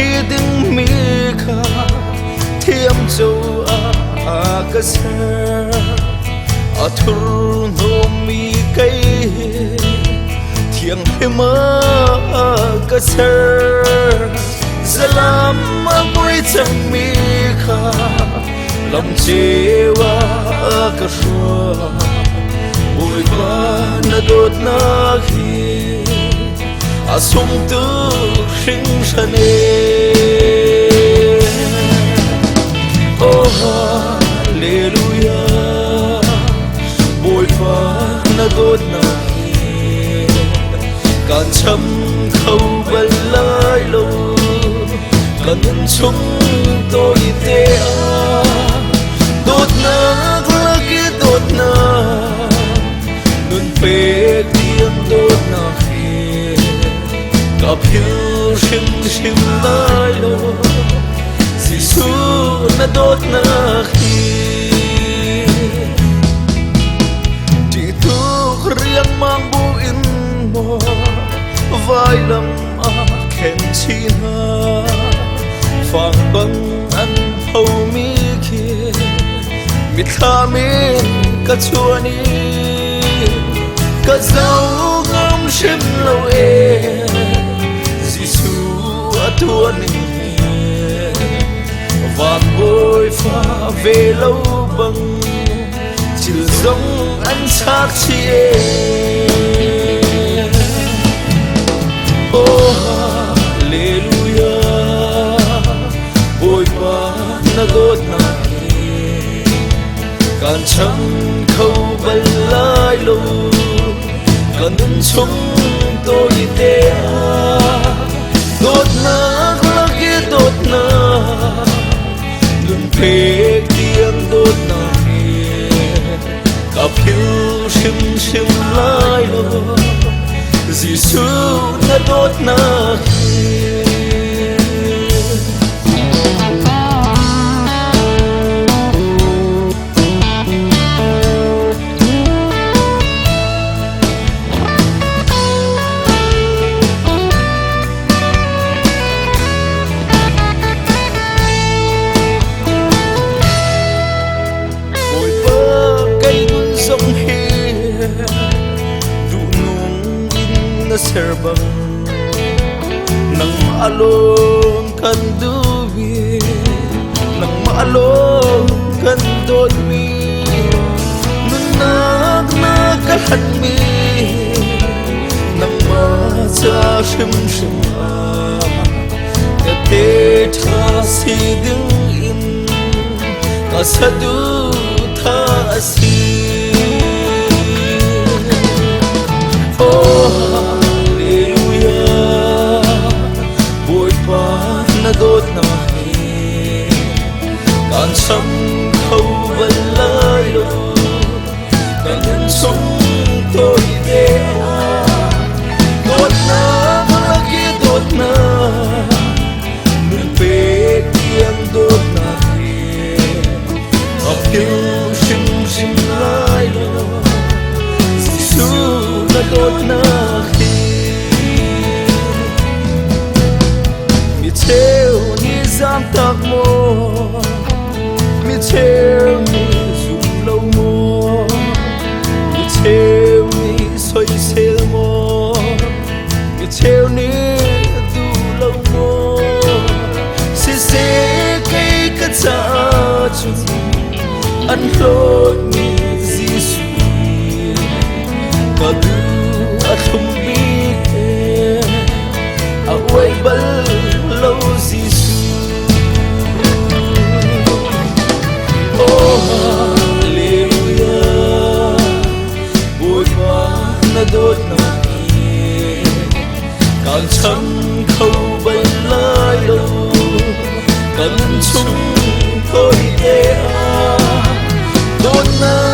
hi ding mi kha thiam châu a ka ser a thur no mi kai thiang he ma ka ser zalam ma boy chang mi kha lam chewa ka shua boy ba na dot na hi asum tu hring shane oh hallelujah boy ba na dot na hi kan cham khâu bal lai lo kan chung tôi te a dot na glaki dot na nun pe tiang dot na gặp hiu shim shim lai lo Giêsu na đốt na khi chỉ thuốc riêng mang bu in mò vai lầm khen chi na phang băng ăn hầu mi kia mi tha min cả chua ni cả dấu ngắm shim lâu tua ni vàng bôi pha về lâu bằng chỉ giống anh sát chi oh hallelujah bôi pha na đốt na can chăm khâu bal lai lâu can đứng chung tôi te đốt na lagi đốt na nun pe tiang đốt na gặp hiu shim shim lai lo Giêsu na đốt na na serbang nang maalong kan duwi nang maalong kan dodmi nunag nakahan mi nang macha shim shim kate tha si ding in kasadu tha si đốt na hi can sắm khâu bal lai lo can nhân sống tôi te đốt na lagi đốt na nun pe tiang đốt na hi học hiu shim shim lai lo Giêsu na đốt na hi theo ni giang tạc mô mi theo ni dùng lâu mô mi theo ni xoay xel mô mi theo ni du lâu mô se cây cắt xa chung ăn lột ni Giêsu cả du à không biết à quay bal lâu Giêsu oh hallelujah bôi pha na đốt na càng chăm khâu bal lai lâu càng chung tôi te đốt na